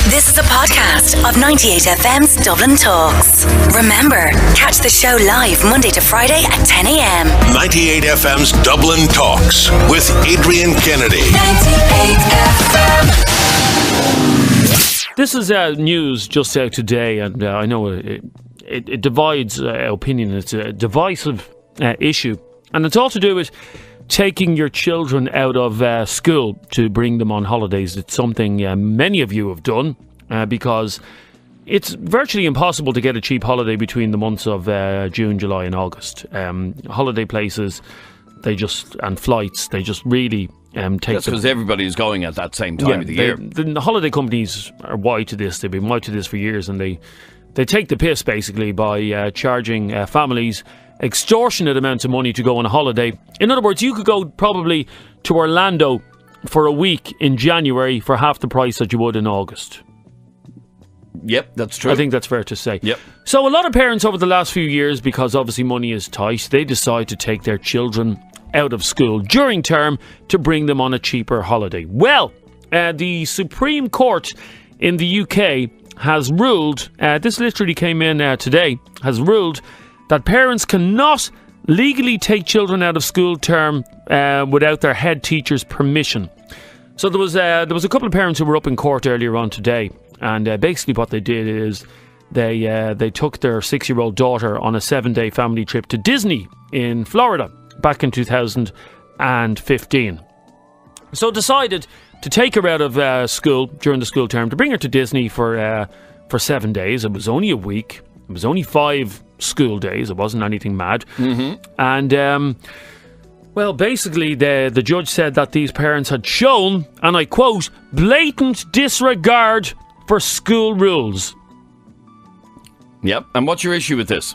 This is a podcast of 98fm's Dublin Talks. Remember, catch the show live Monday to Friday at 10 a.m. 98fm's Dublin Talks with Adrian Kennedy. 98FM. This is news just out today, and I know it divides opinion. It's a divisive issue, and it's all to do with taking your children out of school to bring them on holidays. It's something many of you have done because it's virtually impossible to get a cheap holiday between the months of June, July and August. Holiday places, and flights, they just really take... That's because everybody's going at that same time of the year. The holiday companies are wide to this. They've been wide to this for years, and they take the piss basically by charging families extortionate amounts of money to go on a holiday. In other words, you could go probably to Orlando for a week in January for half the price that you would in August. Yep, that's true. I think that's fair to say. Yep. So a lot of parents over the last few years, because obviously money is tight, they decide to take their children out of school during term to bring them on a cheaper holiday. Well, the Supreme Court in the UK has ruled, this literally came in today, has ruled that parents cannot legally take children out of school term without their head teacher's permission. So there was a couple of parents who were up in court earlier on today, and basically what they did is they took their 6-year-old daughter on a 7-day family trip to Disney in Florida back in 2015. So decided to take her out of school during the school term to bring her to Disney for 7 days. It was only a week. It was only 5 school days. It wasn't anything mad. Mm-hmm. And, well, basically, the judge said that these parents had shown, and I quote, blatant disregard for school rules. Yep. And what's your issue with this?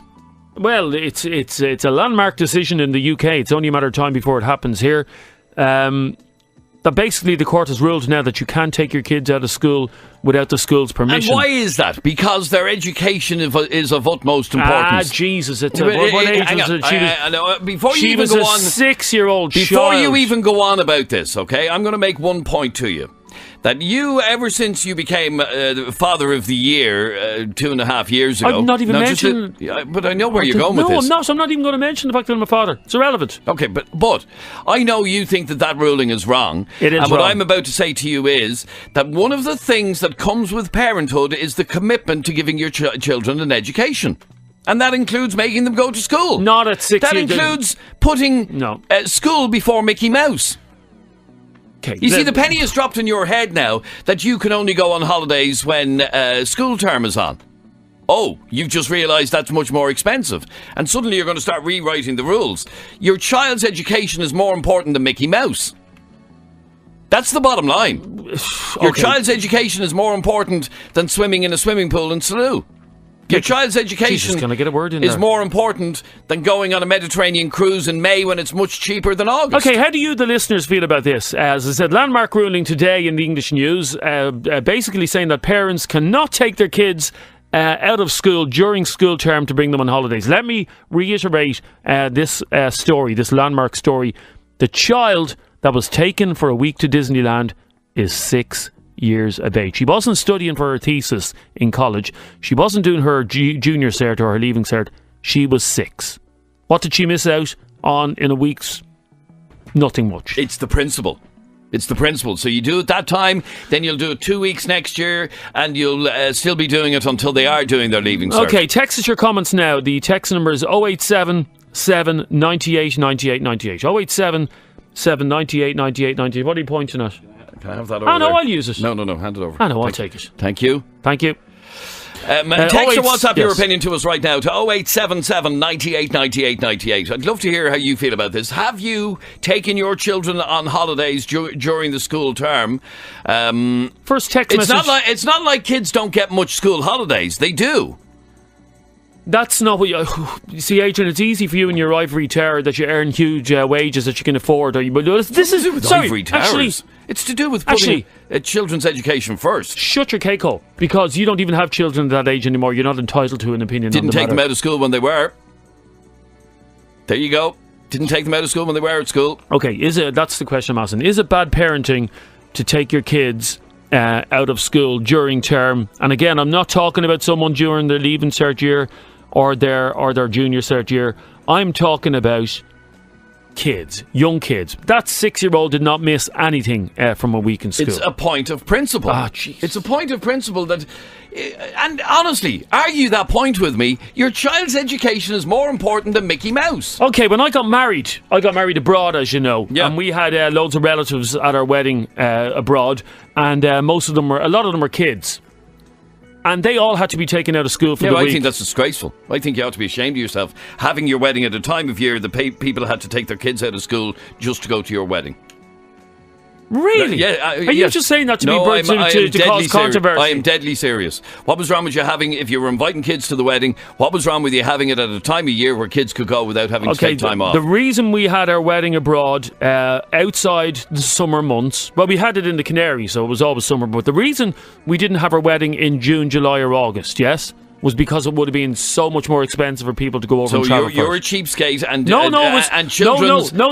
Well, it's a landmark decision in the UK. It's only a matter of time before it happens here. That basically the court has ruled now that you can't take your kids out of school without the school's permission. And why is that? Because their education is of utmost importance. Jesus! What age was it? She was a 6-year-old child. Before you even go on about this, okay, I'm going to make one point to you. That you, ever since you became Father of the Year 2.5 years ago... I'm not even mentioning... But I know where you're going with this. No, I'm not. I'm not even going to mention the fact that I'm a father. It's irrelevant. Okay, but I know you think that ruling is wrong. It is wrong. And what I'm about to say to you is that one of the things that comes with parenthood is the commitment to giving your children an education. And that includes making them go to school. Not at 6 That includes putting school before Mickey Mouse. Okay, you see, the penny has dropped in your head now that you can only go on holidays when school term is on. Oh, you've just realised that's much more expensive. And suddenly you're going to start rewriting the rules. Your child's education is more important than Mickey Mouse. That's the bottom line. Your child's education is more important than swimming in a swimming pool in Salou. Your child's education can I get a word in is there? more important than going on a Mediterranean cruise in May when it's much cheaper than August. Okay, how do you, the listeners, feel about this? As I said, landmark ruling today in the English news, basically saying that parents cannot take their kids out of school during school term to bring them on holidays. Let me reiterate this story, this landmark story. The child that was taken for a week to Disneyland is 6 years of age. She wasn't studying for her thesis in college. She wasn't doing her junior cert or her leaving cert. She was 6. What did she miss out on in a week's? Nothing much. It's the principle. It's the principle. So you do it that time, then you'll do it 2 weeks next year, and you'll still be doing it until they are doing their leaving cert. Okay, text us your comments now. The text number is 087 98 98 98. 087 98 98 98. What are you pointing at? Can I have that over no, there? I'll use it. No, hand it over. I'll take it. Thank you. Thank you. Text or WhatsApp your opinion to us right now to 0877 98 98 98. I'd love to hear how you feel about this. Have you taken your children on holidays during the school term? First text message. It's not like kids don't get much school holidays. They do. That's not what you see, Adrian. It's easy for you in your ivory tower that you earn huge wages that you can afford. This is with ivory towers. Actually, it's to do with putting children's education first. Shut your cake hole, because you don't even have children at that age anymore. You're not entitled to an opinion. Didn't take them out of school when they were. There you go. Didn't take them out of school when they were at school. Okay, that's the question I'm asking. Is it bad parenting to take your kids out of school during term. And again, I'm not talking about someone during their leaving cert year or their junior cert year. I'm talking about kids, young kids. That 6-year-old did not miss anything from a week in school. It's a point of principle. It's a point of principle that, and honestly, argue that point with me. Your child's education is more important than Mickey Mouse. Okay, when I got married abroad, as you know, and we had loads of relatives at our wedding abroad, and a lot of them were kids. And they all had to be taken out of school for the week. I think that's disgraceful. I think you ought to be ashamed of yourself having your wedding at a time of year that people had to take their kids out of school just to go to your wedding. Really? Are you just saying that to cause controversy? I am deadly serious. What was wrong with you having, if you were inviting kids to the wedding, what was wrong with you having it at a time of year where kids could go without having to take time off? The reason we had our wedding abroad outside the summer months, well, we had it in the Canaries, so it was always summer, but the reason we didn't have our wedding in June, July or August, was because it would have been so much more expensive for people to go over and travel. So you're a cheapskate and children's... No.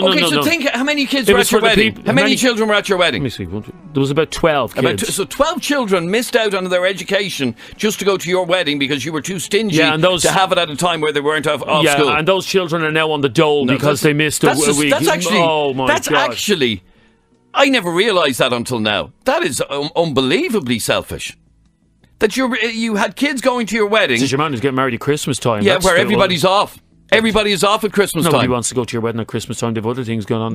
Okay, so think how many kids were at your wedding. How many children were at your wedding? Let me see. There was about 12 kids. So 12 children missed out on their education just to go to your wedding because you were too stingy to have it at a time where they weren't off school. Yeah, and those children are now on the dole because they missed a week. That's actually... I never realised that until now. That is unbelievably selfish. That you had kids going to your wedding. This is your man who's getting married at Christmas time. Yeah, where everybody's off. Everybody is off at Christmas time. Nobody wants to go to your wedding at Christmas time. They have other things going on.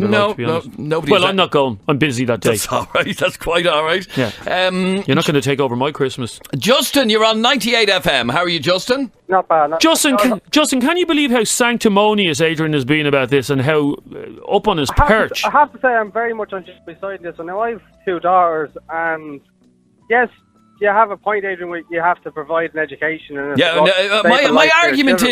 Nobody. Well, I'm not going. I'm busy that day. That's all right. That's quite all right. Yeah. You're not going to take over my Christmas. Justin, you're on 98 FM. How are you, Justin? Not bad. Justin, can you believe how sanctimonious Adrian has been about this and how up on his perch? I have to say I'm very much on beside this. And now I have 2 daughters, and yes, you have a point, Adrian. You have to provide an education. And my argument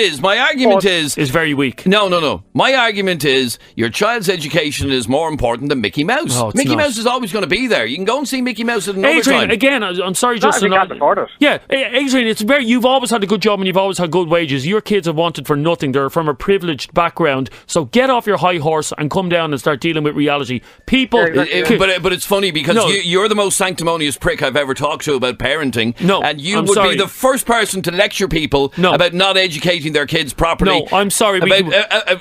is very weak. No. My argument is your child's education is more important than Mickey Mouse. Oh, Mickey Mouse is always going to be there. You can go and see Mickey Mouse at another Adrian, time. Again, I'm sorry, Justin. Yeah, Adrian, you've always had a good job and you've always had good wages. Your kids have wanted for nothing. They're from a privileged background. So get off your high horse and come down and start dealing with reality. People, but it's funny because you're the most sanctimonious prick I've ever talked to about parenting. And you would be the first person to lecture people about not educating their kids properly. No, I'm sorry.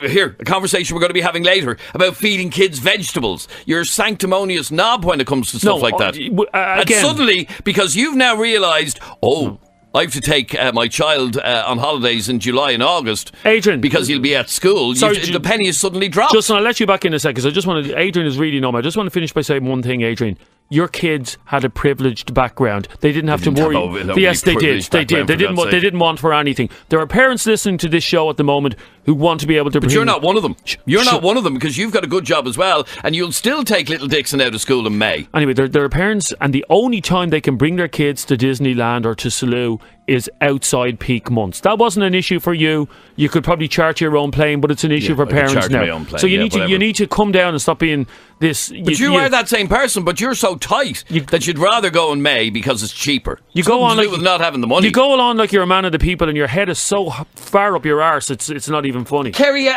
Here, a conversation we're going to be having later about feeding kids vegetables. You're a sanctimonious knob when it comes to stuff like that. And suddenly, because you've now realised, I have to take my child on holidays in July and August, Adrian, because he'll be at school. The penny has suddenly dropped. Justin, I'll let you back in a second. Adrian is really numb. I just want to finish by saying one thing, Adrian. Your kids had a privileged background. They didn't have to worry. Yes, they did. They didn't want for anything. There are parents listening to this show at the moment who want to be able to. But you're not one of them. You're not one of them because you've got a good job as well, and you'll still take little Dixon out of school in May. Anyway, there are parents, and the only time they can bring their kids to Disneyland or to Salou is outside peak months. That wasn't an issue for you. You could probably charter your own plane, but it's an issue for parents now. So you need to come down and stop being this. But you are that same person, but you're so tight that you'd rather go in May because it's cheaper. You go on with not having the money. You go along like you're a man of the people, and your head is so far up your arse. It's not even funny. Kerry,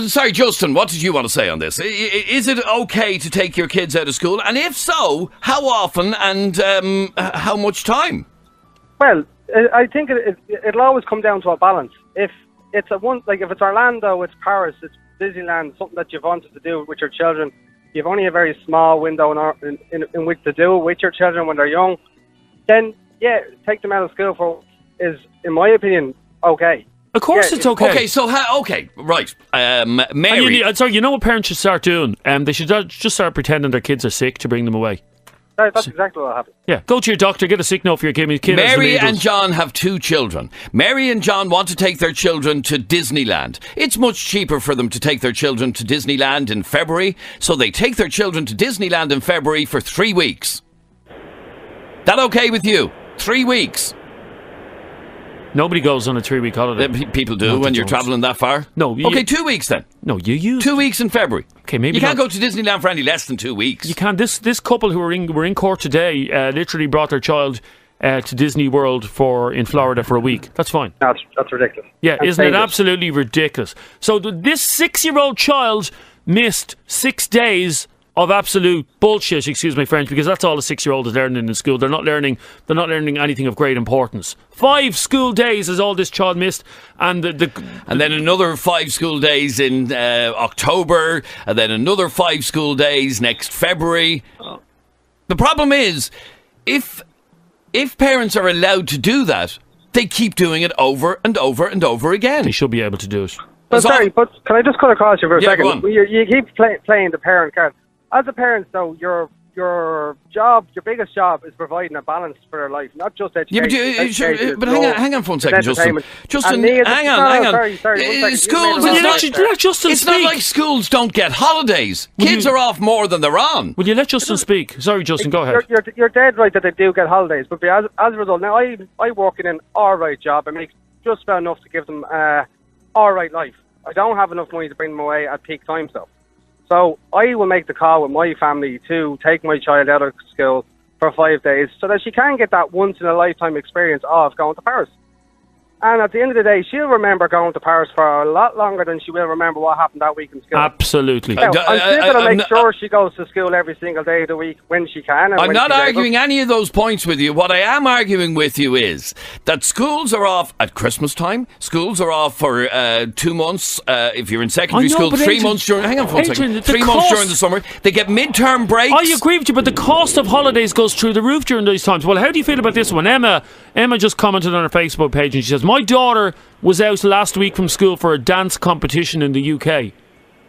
sorry, Justin. What did you want to say on this? Is it okay to take your kids out of school, and if so, how often and how much time? Well, I think it'll always come down to a balance. If it's if it's Orlando, it's Paris, it's Disneyland, something that you've wanted to do with your children, you've only a very small window in which to do it with your children when they're young, then take them out of school is, in my opinion, okay. Of course it's okay. Okay, so right. Mary. You know what parents should start doing? They should just start pretending their kids are sick to bring them away. That's exactly what happened. Yeah, go to your doctor, get a sick note for your kid. Mary and John have 2 children. Mary and John want to take their children to Disneyland. It's much cheaper for them to take their children to Disneyland in February, so they take their children to Disneyland in February for 3 weeks. That okay with you? 3 weeks. Nobody goes on a 3-week holiday. People do when you're travelling that far. No. Okay, 2 weeks then. No, you use 2 weeks in February. Okay, maybe you can't go to Disneyland for any less than 2 weeks. You can. This couple who were in court today literally brought their child to Disney World in Florida for a week. That's fine. That's ridiculous. Yeah, isn't it absolutely ridiculous? So this 6-year-old child missed 6 days of absolute bullshit, excuse my French, because that's all a 6-year-old is learning in school. They're not learning anything of great importance. 5 school days is all this child missed, and and then another 5 school days in October, and then another 5 school days next February. The problem is, if parents are allowed to do that, they keep doing it over and over and over again. they should be able to do it. But sorry, but can I just cut across you for a Yeah, second? go on. You keep playing the parent card. As a parent, though, your biggest job is providing a balance for their life, not just education. But hang on for one second, Justin. Justin, hang on. Sorry, one second. Schools, Will you let Justin it's speak? not like schools don't get holidays. Kids are off more than they're on. Will you let Justin speak? Sorry, Justin, go ahead. You're dead right that they do get holidays, but as a result, now I work in an alright job. I make just about enough to give them alright life. I don't have enough money to bring them away at peak times, though. So I will make the call with my family to take my child out of school for 5 days so that she can get that once-in-a-lifetime experience of going to Paris. And at the end of the day, she'll remember going to Paris for a lot longer than she will remember what happened that week in school. Absolutely. Now, I'm still going to make sure she goes to school every single day of the week when she can. And I'm when not she's arguing able. any of those points with you. What I am arguing with you is that schools are off at Christmas time. Schools are off for 2 months. If you're in secondary school, but 3 Adrian- months during. Hang on for one Adrian, second. the 3 months cost- during the summer. They get midterm breaks. I agree with you, but the cost of holidays goes through the roof during these times. Well, how do you feel about this one? Emma just commented on her Facebook page and she says, my daughter was out last week from school for a dance competition in the UK.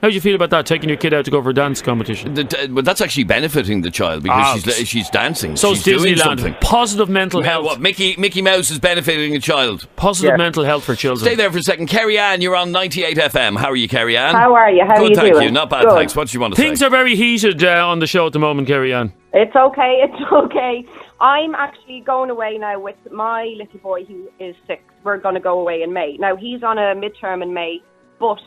How do you feel about that, taking your kid out to go for a dance competition? But that's actually benefiting the child because she's dancing. So she's it's doing Disneyland. something. Positive mental health. What, Mickey Mouse is benefiting a child. Positive mental health for children. Stay there for a second. Kerry Ann, you're on 98 FM. How are you, Kerry Ann? How are you? How Good, are you thank doing? you. Not bad, Good. thanks. What do you want to Things say? are very heated on the show at the moment, Kerry Ann. It's okay. I'm actually going away now with my little boy who is 6. We're going to go away in May. Now, he's on a midterm in May, but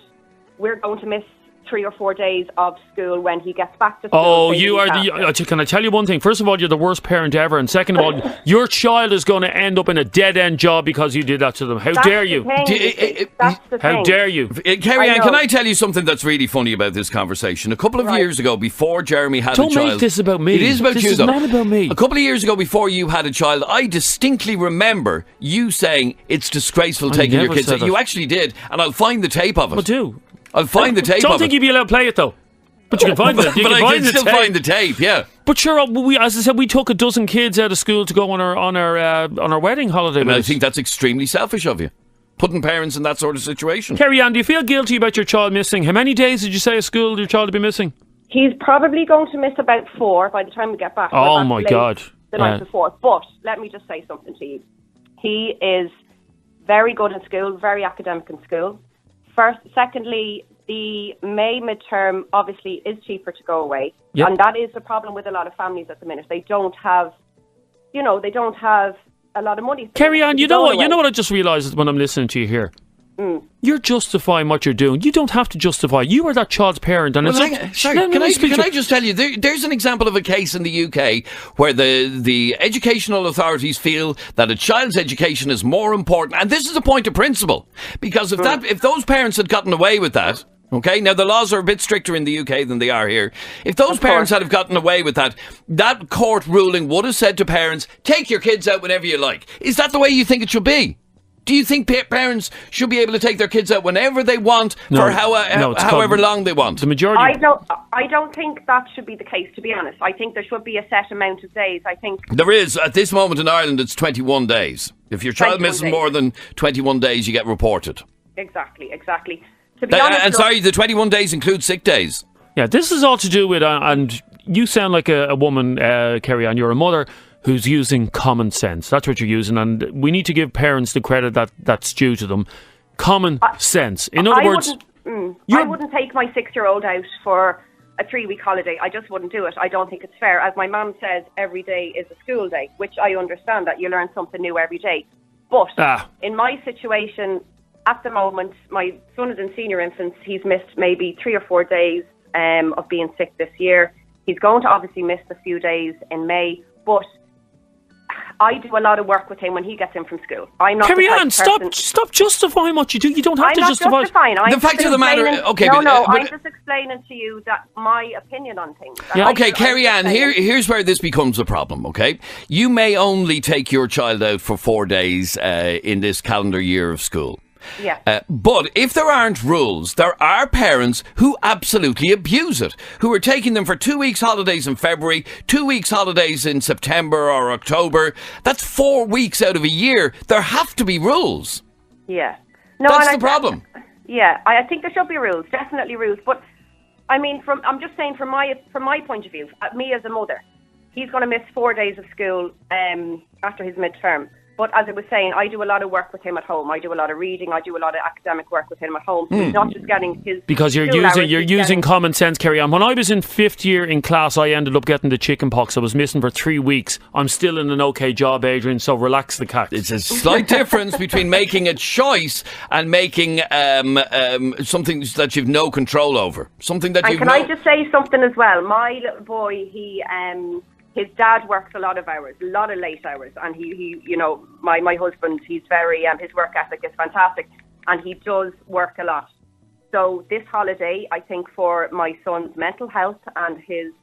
we're going to miss 3 or 4 days of school when he gets back to school. Oh, you are can I tell you one thing? First of all, you're the worst parent ever, and second of all, your child is going to end up in a dead-end job because you did that to them. How dare you? That's the How thing. dare you? Kerry Ann, know. can I tell you something that's really funny about this conversation? A couple of years ago, before Jeremy had Don't a child... make this about me. It is about This you, is though. not about me. A couple of years ago, before you had a child, I distinctly remember you saying it's disgraceful taking your never kids said out. that. You actually did, and I'll find the tape of it. But do. I'll find the tape Don't of think it. you'd be allowed to play it, though. But you can find it. You But can I find can the still tape. find the tape, yeah. But sure, as I said, we took a dozen kids out of school to go on our wedding holiday. And with I us. think that's extremely selfish of you, putting parents in that sort of situation. Kerry Ann, do you feel guilty about your child missing? How many days did you say of school your child would be missing? He's probably going to miss about 4 by the time we get back. Oh, We're back my late God. The night before. But let me just say something to you. He is very good in school, very academic in school. Secondly, the May midterm obviously is cheaper to go away. Yep. And that is the problem with a lot of families at the minute. They don't have a lot of money. Kerry Ann, to you go know what? away. You know what I just realised when I'm listening to you here. You're justifying what you're doing. You don't have to justify. You are that child's parent, and Well, it's hang- like. sorry, Let me can speak to I just tell you, there's an example of a case in the UK where the educational authorities feel that a child's education is more important, and this is a point of principle, because if those parents had gotten away with that. Okay, now the laws are a bit stricter in the UK than they are here. If those parents had have gotten away with that, that court ruling would have said to parents, take your kids out whenever you like. Is that the way you think it should be? Do you think parents should be able to take their kids out whenever they want for however long they want? The majority. I don't think that should be the case, to be honest. I think there should be a set amount of days. I think There is. At this moment in Ireland, it's 21 days. If your child 21 misses days. more than 21 days, you get reported. exactly. To be honest, And sorry, the 21 days include sick days. Yeah, this is all to do with, and you sound like a woman, Kerry Ann, you're a mother who's using common sense. That's what you're using, and we need to give parents the credit that's due to them. Common sense. In other words, I wouldn't take my 6-year-old out for a 3-week holiday. I just wouldn't do it. I don't think it's fair. As my mum says, every day is a school day, which I understand that you learn something new every day. But in my situation, at the moment, my son is in senior infants. He's missed maybe 3 or 4 days of being sick this year. He's going to obviously miss a few days in May, but I do a lot of work with him when he gets in from school. I'm not Carry the type on, of person- stop justifying what you do. You don't have I'm to not justify. justifying. I'm The fact just of the matter- explaining- okay, no, but- I'm just explaining to you that my opinion on things. Yeah. Okay, Carrie Ann, here's where this becomes a problem, okay? You may only take your child out for 4 days in this calendar year of school. Yeah. But if there aren't rules, there are parents who absolutely abuse it, who are taking them for 2 weeks holidays in February, 2 weeks holidays in September or October. That's 4 weeks out of a year. There have to be rules. Yeah. No, That's the problem. Yeah, I think there should be rules, definitely rules. But I mean, I'm just saying from my point of view, me as a mother, he's going to miss 4 days of school after his midterm. But as I was saying, I do a lot of work with him at home. I do a lot of reading. I do a lot of academic work with him at home. So he's not just getting his Because you're school hours, using he's using getting- common sense, Carrie Ann. When I was in 5th year in class, I ended up getting the chicken pox. I was missing for 3 weeks. I'm still in an okay job, Adrian, so relax the cat. It's a slight difference between making a choice and making something that you've no control over. Something that And you've can I just say something as well? My little boy, his dad works a lot of hours, a lot of late hours, and he you know, my husband, he's very his work ethic is fantastic, and he does work a lot. So this holiday, I think for my son's mental health and his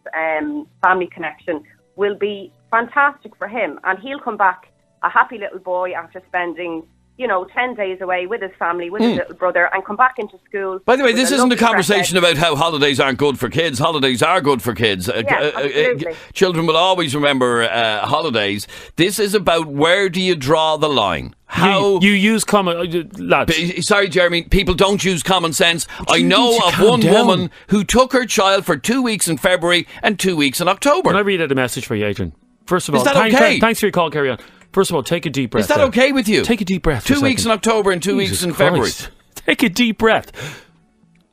family connection will be fantastic for him, and he'll come back a happy little boy after spending 10 days away with his family, with his little brother, and come back into school. By the way, with this a isn't a lovely conversation about how holidays aren't good for kids. Holidays are good for kids. absolutely. Children will always remember holidays. This is about where do you draw the line? How You use common... lads. Sorry, Jeremy, people don't use common sense. I you know need to of calm one down. woman who took her child for 2 weeks in February and 2 weeks in October. Can I read out a message for you, Adrian? First of all, Is that okay? thanks for your call, Carrie Ann. First of all, take a deep breath. Is that there. okay with you? Take a deep breath. for 2 a weeks in second. October and 2 weeks Jesus in February. Christ. Take a deep breath.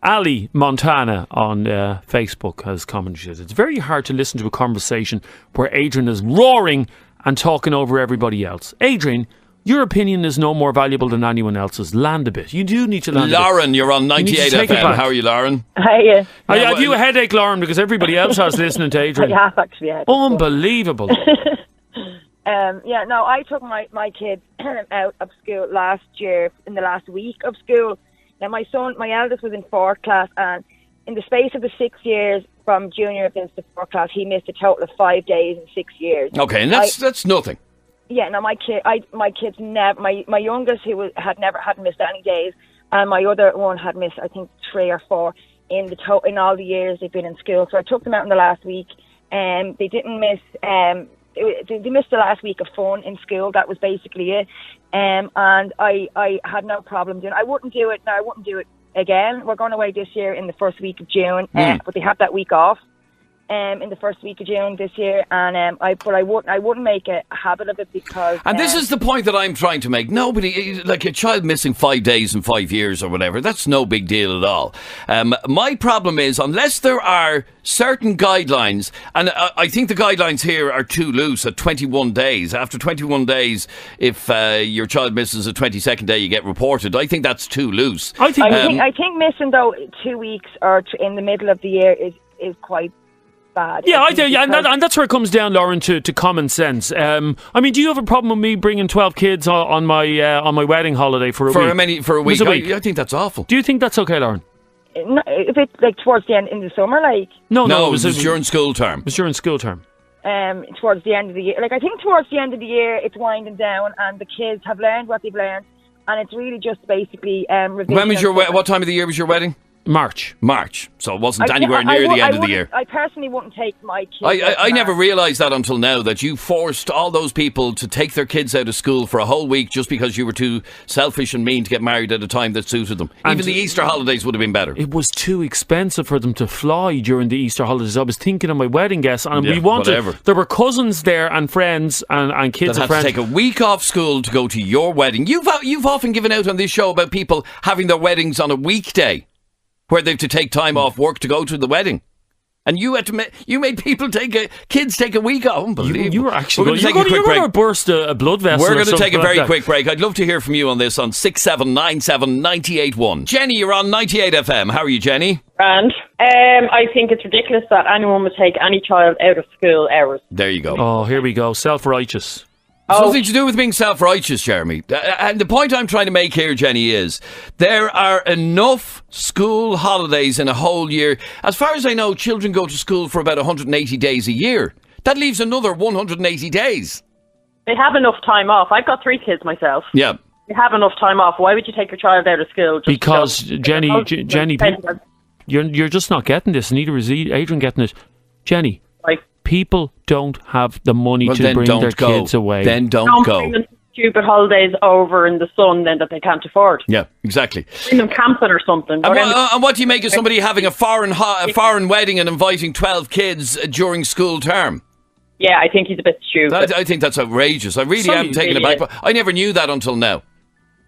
Ali Montana on Facebook has commented. She says, it's very hard to listen to a conversation where Adrian is roaring and talking over everybody else. Adrian, your opinion is no more valuable than anyone else's. Land a bit. You do need to land a bit. Lauren, you're on need to 98 take it FM. back. How are you, Lauren? Hiya. Have you a headache, Lauren? Because everybody else has listening to Adrian. I have actually had. Unbelievable. I took my kids out of school last year in the last week of school. Now my eldest was in 4th class, and in the space of the 6 years from junior into 4th class, he missed a total of 5 days in 6 years. Okay, and that's nothing. Yeah, no, my kids never. My youngest hadn't missed any days, and my other one had missed I think 3 or 4 in all the years they've been in school. So I took them out in the last week, and they didn't miss. They missed the last week of fun in school. That was basically it. And I had no problem doing it. I wouldn't do it. No, I wouldn't do it again. We're going away this year in the first week of June, but they have that week off in the first week of June this year. And I wouldn't make a habit of it because. And this is the point that I'm trying to make. Nobody, like a child missing 5 days in 5 years or whatever, that's no big deal at all. My problem is, unless there are certain guidelines, and I think the guidelines here are too loose at 21 days. After 21 days, if your child misses a 22nd day, you get reported. I think that's too loose. I think missing though 2 weeks or in the middle of the year is quite bad. Yeah, I do. Yeah, and that's where it comes down, Lauren, to common sense. I mean, do you have a problem with me bringing 12 kids on my wedding holiday for a week? For a week? It was a week. I think that's awful. Do you think that's okay, Lauren? No, if it's like towards the end in the summer, like No, it was during school term. It was during school term. Towards the end of the year. Like I think towards the end of the year, it's winding down, and the kids have learned what they've learned, and it's really just basically revision. When was what time of the year was your wedding? March. So it wasn't anywhere near the end of the year. I personally wouldn't take my kids. I never realised that until now, that you forced all those people to take their kids out of school for a whole week just because you were too selfish and mean to get married at a time that suited them. And even the Easter holidays would have been better. It was too expensive for them to fly during the Easter holidays. I was thinking of my wedding guests, and we wanted. Whatever. There were cousins there and friends and kids That and had to friends. take a week off school to go to your wedding. You've often given out on this show about people having their weddings on a weekday, where they've to take time off work to go to the wedding. And you made people kids take a week off. Unbelievable. You were actually We're going to burst a blood vessel. We're going to or take a something very like that. quick break. I'd love to hear from you on this on 6797 981. Jenny, you're on 98 FM. How are you, Jenny? And I think it's ridiculous that anyone would take any child out of school hours. There you go. Oh, here we go. Self-righteous. It's nothing to do with being self-righteous, Jeremy. And the point I'm trying to make here, Jenny, is there are enough school holidays in a whole year. As far as I know, children go to school for about 180 days a year. That leaves another 180 days. They have enough time off. I've got 3 kids myself. Yeah. They have enough time off. Why would you take your child out of school? Because, Jenny, you're just not getting this. Neither is Adrian getting it. Jenny, Right. people don't have the money to bring their kids away. Then don't go. Bring them stupid holidays over in the sun then that they can't afford. Yeah, exactly. Bring them camping or something. And what do you make of somebody having a foreign wedding and inviting 12 kids during school term? Yeah, I think he's a bit stupid. I think that's outrageous. I really am taken aback. But I never knew that until now.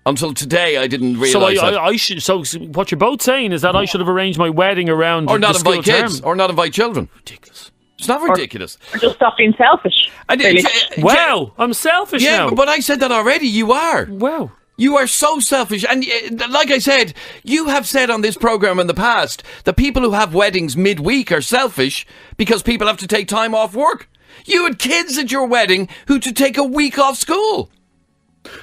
Until today, I didn't realise that. So what you're both saying is that I should have arranged my wedding around or not the school invite kids, term. or not invite children. Ridiculous. It's not ridiculous. Or just stop being selfish. Really. Wow, I'm selfish now. Yeah, but I said that already. You are. Wow. You are so selfish. And like I said, you have said on this programme in the past that people who have weddings midweek are selfish because people have to take time off work. You had kids at your wedding who to take a week off school.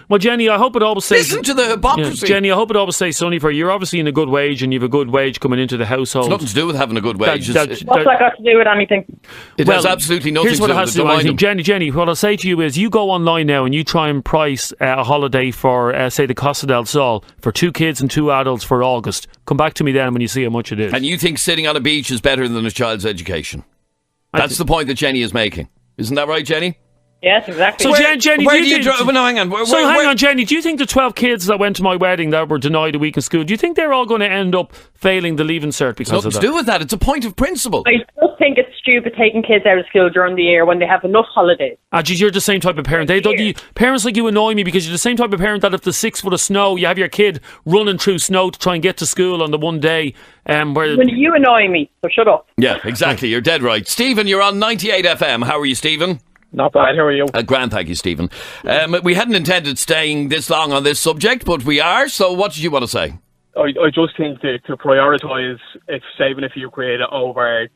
Well, Jenny, I hope it always stays... Listen to the hypocrisy. Jenny, I hope it always stays sunny for you. You're obviously in a good wage and you have a good wage coming into the household. It's nothing to do with having a good wage. What's that got to do with anything? It has absolutely nothing to do with it. Here's what it has to do with anything. Jenny, what I'll say to you is you go online now and you try and price a holiday for, say, the Costa del Sol for 2 kids and 2 adults for August. Come back to me then when you see how much it is. And you think sitting on a beach is better than a child's education. That's the point that Jenny is making. Isn't that right, Jenny? Yes, exactly. So, Jenny, hang on. Hang on, Jenny. Do you think the 12 kids that went to my wedding that were denied a week in school, do you think they're all going to end up failing the Leaving Cert because of that? It's nothing to do with that. It's a point of principle. I just think it's stupid taking kids out of school during the year when they have enough holidays. Geez, you're the same type of parent. Parents like you annoy me because you're the same type of parent that if there's 6 foot of snow, you have your kid running through snow to try and get to school on the one day. When you annoy me, so shut up. Yeah, exactly. You're dead right. Stephen, you're on 98 FM. How are you, Stephen? Not bad, how are you? Grand, thank you, Stephen. We hadn't intended staying this long on this subject, but we are, so what did you want to say? I just think to prioritise saving a few quid over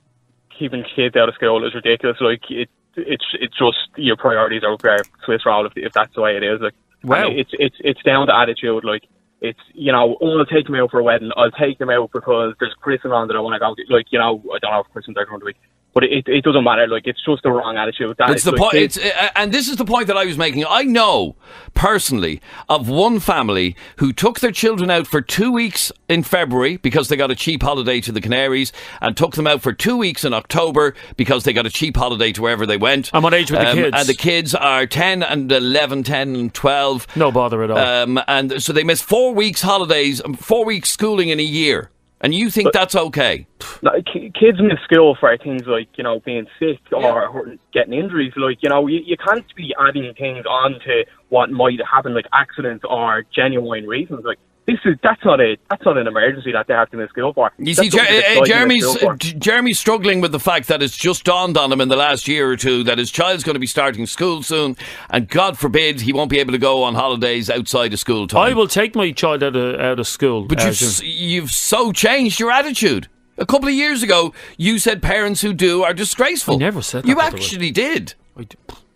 keeping kids out of school is ridiculous. Like, it's just your priorities are Swiss roll if that's the way it is. Like, wow. It's down to attitude. Like, it's, I'll take them out for a wedding. I'll take them out because there's Christmas on that I want to go to. Like, I don't know if Christmas are going to be. But it doesn't matter. Like, it's just the wrong attitude. It's the point. And this is the point that I was making. I know personally of one family who took their children out for 2 weeks in February because they got a cheap holiday to the Canaries, and took them out for 2 weeks in October because they got a cheap holiday to wherever they went. And what age were the kids? And the kids are 10 and 11, 10 and 12. No bother at all. And so they missed 4 weeks holidays, 4 weeks schooling in a year. And you think that's okay? Kids miss school for things like, being sick or getting injuries. Like, you can't be adding things on to what might happen, like accidents or genuine reasons. Like, that's not an emergency that they have to miss school for. You see, Jeremy's struggling with the fact that it's just dawned on him in the last year or two that his child's going to be starting school soon, and God forbid he won't be able to go on holidays outside of school time. I will take my child out of school. But you've so changed your attitude. A couple of years ago, you said parents who do are disgraceful. I never said that. You actually did.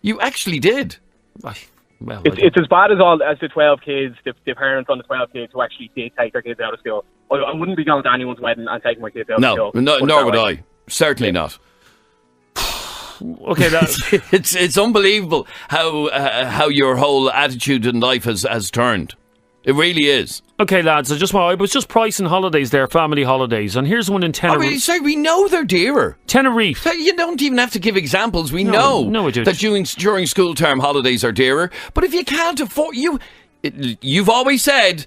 You actually did. Well, it's as bad as the 12 kids, the parents on the 12 kids who actually did take their kids out of school. I wouldn't be going to anyone's wedding and taking my kids out of school. No, nor would I. Certainly not. Okay, it's unbelievable how your whole attitude in life has turned. It really is. Okay, lads, I was just pricing holidays there, family holidays, and here's one in Tenerife. Sorry, we know they're dearer. Tenerife. You don't even have to give examples. We know that during school term holidays are dearer. But if you can't afford... You've always said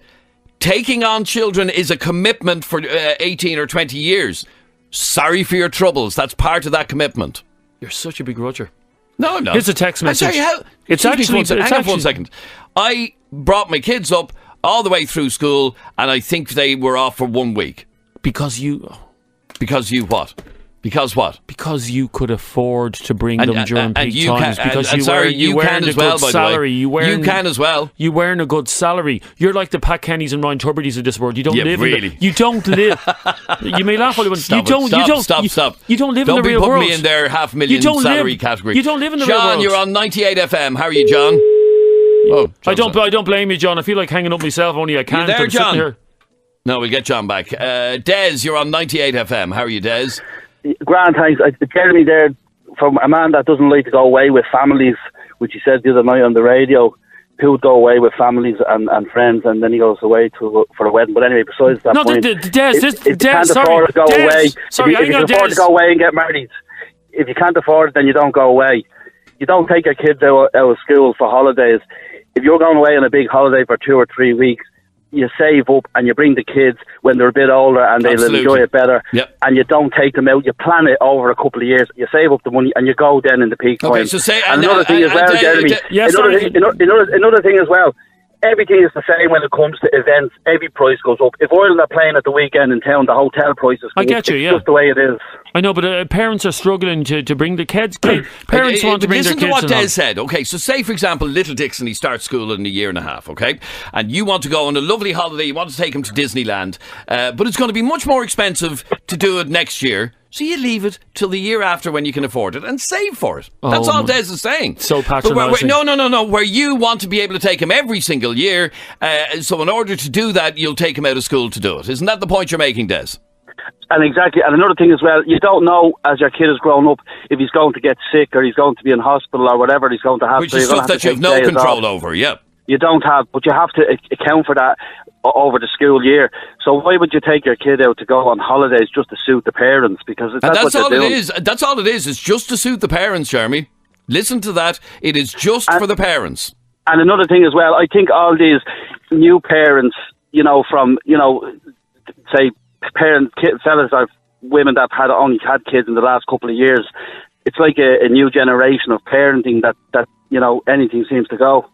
taking on children is a commitment for 18 or 20 years. Sorry for your troubles. That's part of that commitment. You're such a begrudger. No, no. Here's a text message. Hang on 1 second. I brought my kids up all the way through school, and I think they were off for 1 week. Because you what? Because what? Because you could afford to bring them during peak you times. Can, because you earn can a as well, good salary. You can as well. You earn a good salary. You're like the Pat Kennys and Ryan Tubertys of this world. You don't live. Really. You don't live. You may laugh, Stop. You don't live in the real world. Don't be putting me in their $500,000 salary category. You don't live in the real world. John, you're on 98 FM. How are you, John? Oh, I don't blame you, John. I feel like hanging up myself. Only I can't. You there, I'm John? here. No, we'll get John back. Des, you're on 98 FM. How are you, Des? Grand, thanks. Jeremy there, from a man that doesn't like to go away with families, which he said the other night on the radio, who would go away with families and friends, and then he goes away for a wedding. But anyway, besides that point, Des, if you can't afford to go away, if you can afford to go away and get married, if you can't afford it, then you don't go away. You don't take your kids out of school for holidays. If you're going away on a big holiday for 2 or 3 weeks, you save up and you bring the kids when they're a bit older and they'll enjoy it better. Yep. And you don't take them out. You plan it over a couple of years. You save up the money and you go then in the peak time. So say, and another thing as well, Jeremy. Another thing as well. Everything is the same when it comes to events. Every price goes up. If Ireland are playing at the weekend in town, the hotel prices go up. It's just the way it is. I know, but parents are struggling to bring the kids. Parents want to bring their kids. Listen to what Des said. Okay, so say, for example, little Dixon, he starts school in a year and a half, okay? And you want to go on a lovely holiday. You want to take him to Disneyland. But it's going to be much more expensive to do it next year. So you leave it till the year after when you can afford it and save for it. That's all Des is saying. So patronising. No. Where you want to be able to take him every single year. So in order to do that, you'll take him out of school to do it. Isn't that the point you're making, Des? And exactly. And another thing as well, you don't know as your kid has grown up if he's going to get sick or he's going to be in hospital or whatever he's going to have. Which is stuff that you have no control over, yeah. You don't have, but you have to account for that over the school year. So why would you take your kid out to go on holidays just to suit the parents? Because that's all it is. That's all it is. It's just to suit the parents, Jeremy. Listen to that. It is just for the parents. And another thing as well, I think all these new parents, from, say, fellas or women that have only had kids in the last couple of years, it's like a new generation of parenting that anything seems to go.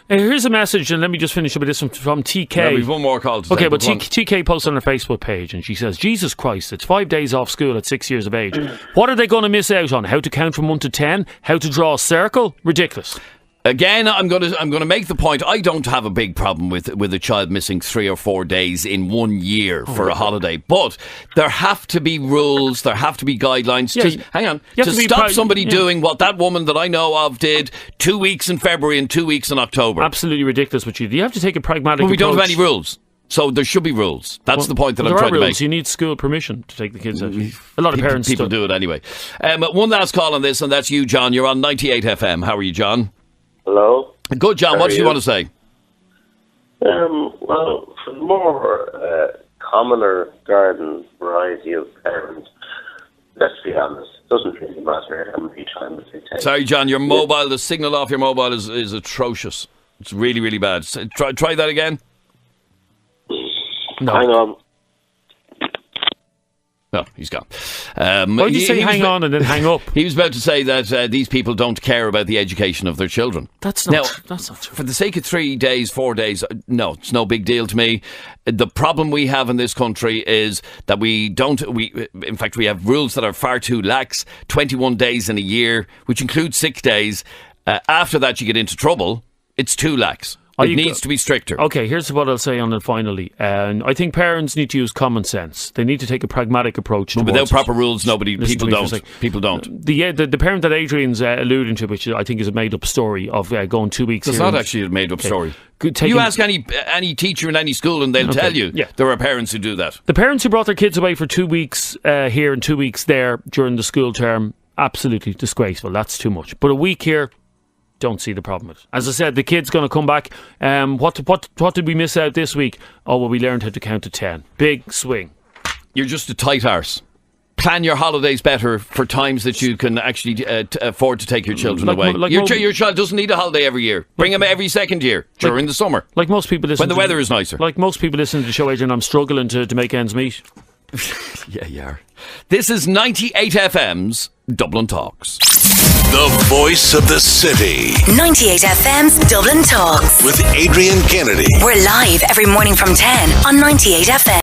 Here's a message, and let me just finish up with this from TK. Yeah, we've one more call to Okay, but TK posted on her Facebook page, and she says, Jesus Christ, it's 5 days off school at 6 years of age. What are they going to miss out on? How to count from 1 to 10? How to draw a circle? Ridiculous. Again, I'm going to make the point. I don't have a big problem with a child missing 3 or 4 days in 1 year for a holiday, but there have to be rules. There have to be guidelines. To stop somebody doing what that woman that I know of did 2 weeks in February and 2 weeks in October. Absolutely ridiculous. What you have to take a pragmatic approach. We don't have any rules. So there should be rules. That's the point that I'm trying to make. You need school permission to take the kids out. A lot of parents people do it anyway. One last call on this, and that's you, John. You're on 98 FM. How are you, John? Hello. Good, John. What do you want to say? Well, for the more commoner garden variety of parents, let's be honest, it doesn't really matter how many times they take. Sorry, John, the signal off your mobile is atrocious. It's really, really bad. Try that again. No. Hang on. No, he's gone. Why did you say hang on and then hang up? He was about to say that these people don't care about the education of their children. That's not true. For the sake of 3 days, 4 days, no, it's no big deal to me. The problem we have in this country is that in fact, we have rules that are far too lax. 21 days in a year, which includes sick days. After that, you get into trouble. It's too lax. It needs to be stricter. Okay, here's what I'll say on it finally. I think parents need to use common sense. They need to take a pragmatic approach. Without proper rules, people don't. People don't. The parent that Adrian's alluding to, which I think is a made-up story of going 2 weeks. It's not actually a made-up story. You ask any teacher in any school and they'll tell you there are parents who do that. The parents who brought their kids away for 2 weeks here and 2 weeks there during the school term, absolutely disgraceful. That's too much. But a week here, don't see the problem with it. As I said, the kid's going to come back. What did we miss out this week? Oh, well, we learned how to count to 10. Big swing. You're just a tight arse. Plan your holidays better for times that you can actually afford to take your children away. Your child doesn't need a holiday every year. Bring him every second year during the summer. Like most people listen when the weather is nicer. Like most people listen to the show, Adrian, I'm struggling to make ends meet. Yeah, you are. This is 98 FM's Dublin Talks. The voice of the city. 98 FM's Dublin Talks. With Adrian Kennedy. We're live every morning from 10 on 98 FM.